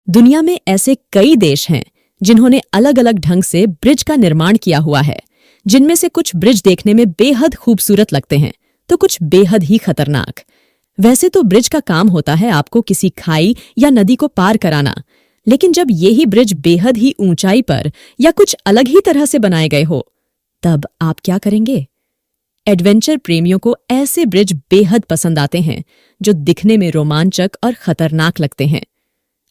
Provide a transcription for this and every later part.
दुनिया में ऐसे कई देश हैं जिन्होंने अलग अलग ढंग से ब्रिज का निर्माण किया हुआ है, जिनमें से कुछ ब्रिज देखने में बेहद खूबसूरत लगते हैं तो कुछ बेहद ही खतरनाक। वैसे तो ब्रिज का काम होता है आपको किसी खाई या नदी को पार कराना, लेकिन जब यही ब्रिज बेहद ही ऊंचाई पर या कुछ अलग ही तरह से बनाए गए हो, तब आप क्या करेंगे? एडवेंचर प्रेमियों को ऐसे ब्रिज बेहद पसंद आते हैं जो दिखने में रोमांचक और खतरनाक लगते हैं।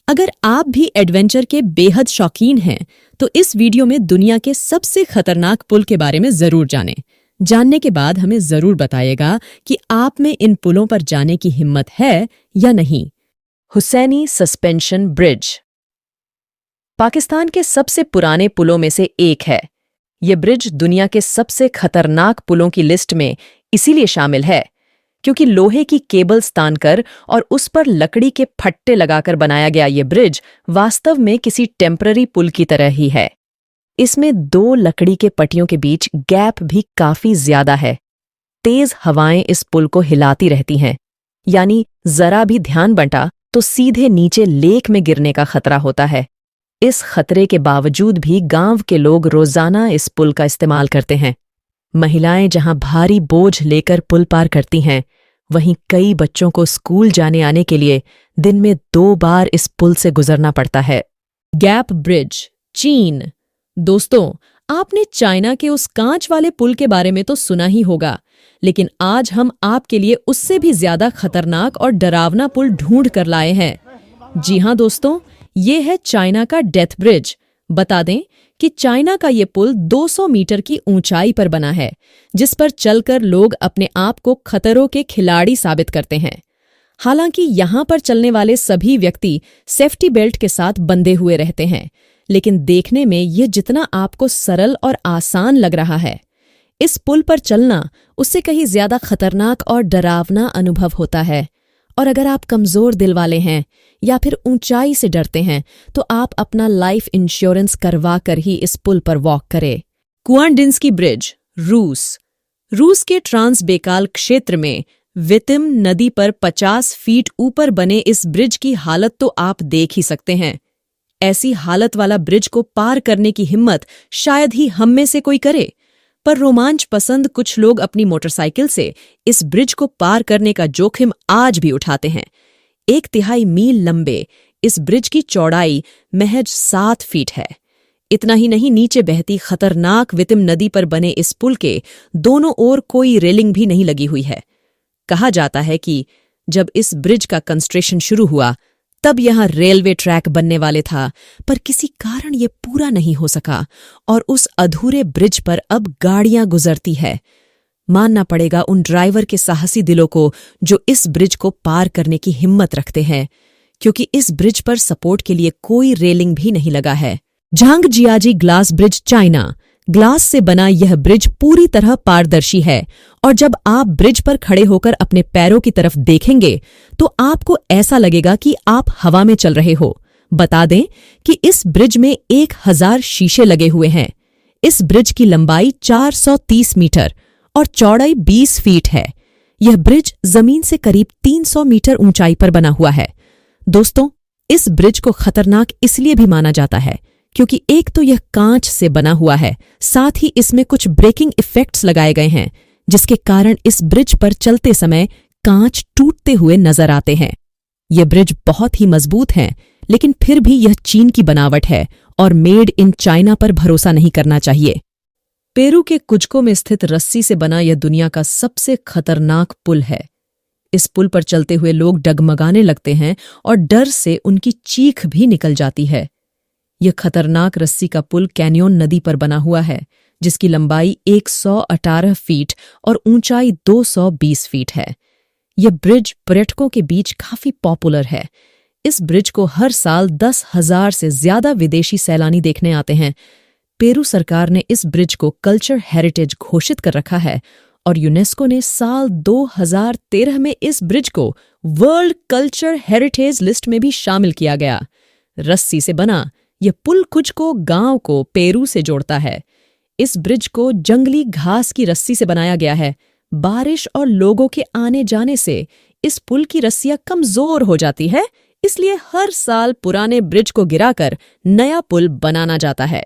अगर आप भी एडवेंचर के बेहद शौकीन हैं तो इस वीडियो में दुनिया के सबसे खतरनाक पुल के बारे में जरूर जानें। जानने के बाद हमें जरूर बताइएगा कि आप में इन पुलों पर जाने की हिम्मत है या नहीं। हुसैनी सस्पेंशन ब्रिज पाकिस्तान के सबसे पुराने पुलों में से एक है। ये ब्रिज दुनिया के सबसे खतरनाक पुलों की लिस्ट में इसीलिए शामिल है क्योंकि लोहे की केबल्स तानकर और उस पर लकड़ी के फट्टे लगाकर बनाया गया ये ब्रिज वास्तव में किसी टेम्पररी पुल की तरह ही है। इसमें दो लकड़ी के पट्टियों के बीच गैप भी काफी ज्यादा है। तेज हवाएं इस पुल को हिलाती रहती हैं, यानी जरा भी ध्यान बंटा तो सीधे नीचे लेक में गिरने का खतरा होता है। इस खतरे के बावजूद भी गांव के लोग रोजाना इस पुल का इस्तेमाल करते हैं। महिलाएं जहां भारी बोझ लेकर पुल पार करती हैं, वहीं कई बच्चों को स्कूल जाने आने के लिए दिन में 2 बार इस पुल से गुजरना पड़ता है। गैप ब्रिज, चीन। दोस्तों, आपने चाइना के उस कांच वाले पुल के बारे में तो सुना ही होगा, लेकिन आज हम आपके लिए उससे भी ज्यादा खतरनाक और डरावना पुल ढूंढ कर लाए हैं। जी हां दोस्तों, ये है चाइना का डेथ ब्रिज। बता दें कि चाइना का ये पुल 200 मीटर की ऊंचाई पर बना है, जिस पर चलकर लोग अपने आप को खतरों के खिलाड़ी साबित करते हैं। हालांकि यहां पर चलने वाले सभी व्यक्ति सेफ्टी बेल्ट के साथ बंधे हुए रहते हैं, लेकिन देखने में ये जितना आपको सरल और आसान लग रहा है, इस पुल पर चलना उससे कहीं ज्यादा खतरनाक और डरावना अनुभव होता है। और अगर आप कमजोर दिल वाले हैं या फिर ऊंचाई से डरते हैं तो आप अपना लाइफ इंश्योरेंस करवा कर ही इस पुल पर वॉक करें। कुआनडिन्स्की ब्रिज, रूस के ट्रांसबेकाल क्षेत्र में वितिम नदी पर 50 फीट ऊपर बने इस ब्रिज की हालत तो आप देख ही सकते हैं। ऐसी हालत वाला ब्रिज को पार करने की हिम्मत शायद ही हम में से कोई करे, पर रोमांच पसंद कुछ लोग अपनी मोटरसाइकिल से इस ब्रिज को पार करने का जोखिम आज भी उठाते हैं। 1/3 मील लंबे इस ब्रिज की चौड़ाई महज 7 फीट है। इतना ही नहीं, नीचे बहती खतरनाक वितिम नदी पर बने इस पुल के दोनों ओर कोई रेलिंग भी नहीं लगी हुई है। कहा जाता है कि जब इस ब्रिज का कंस्ट्रक्शन शुरू हुआ तब यहां रेलवे ट्रैक बनने वाले था, पर किसी कारण ये पूरा नहीं हो सका और उस अधूरे ब्रिज पर अब गाड़ियां गुजरती है। मानना पड़ेगा उन ड्राइवर के साहसी दिलों को जो इस ब्रिज को पार करने की हिम्मत रखते हैं, क्योंकि इस ब्रिज पर सपोर्ट के लिए कोई रेलिंग भी नहीं लगा है। Zhangjiajie glass bridge, China. Glass से बना यह ब्रिज पूरी तरह पारदर्शी है और जब आप ब्रिज पर खड़े होकर अपने पैरों की तरफ देखेंगे तो आपको ऐसा लगेगा कि आप हवा में चल रहे हो। बता दें कि इस ब्रिज में 1000 शीशे लगे हुए हैं। इस ब्रिज की लंबाई 430 मीटर और चौड़ाई 20 फीट है। यह ब्रिज जमीन से करीब 300 मीटर ऊंचाई पर बना हुआ है। दोस्तों, इस ब्रिज को खतरनाक इसलिए भी माना जाता है क्योंकि एक तो यह कांच से बना हुआ है, साथ ही इसमें कुछ ब्रेकिंग इफेक्ट्स लगाए गए हैं, जिसके कारण इस ब्रिज पर चलते समय कांच टूटते हुए नजर आते हैं। यह ब्रिज बहुत ही मजबूत है, लेकिन फिर भी यह चीन की बनावट है और मेड इन चाइना पर भरोसा नहीं करना चाहिए। पेरू के कुजको में स्थित रस्सी से बना यह दुनिया का सबसे खतरनाक पुल है। इस पुल पर चलते हुए लोग डगमगाने लगते हैं और डर से उनकी चीख भी निकल जाती है। यह खतरनाक रस्सी का पुल कैनियोन नदी पर बना हुआ है, जिसकी लंबाई 118 फीट और ऊंचाई 220 फीट है। यह ब्रिज पर्यटकों के बीच काफी पॉपुलर है। इस ब्रिज को हर साल 10,000 से ज्यादा विदेशी सैलानी देखने आते हैं। पेरू सरकार ने इस ब्रिज को कल्चर हेरिटेज घोषित कर रखा है और यूनेस्को ने साल 2013 में इस ब्रिज को वर्ल्ड कल्चर हेरिटेज लिस्ट में भी शामिल किया गया। रस्सी से बना यह पुल कुजको गांव को पेरू से जोड़ता है। इस ब्रिज को जंगली घास की रस्सी से बनाया गया है। बारिश और लोगों के आने जाने से इस पुल की रस्सियां कमजोर हो जाती है, इसलिए हर साल पुराने ब्रिज को गिराकर नया पुल बनाना जाता है।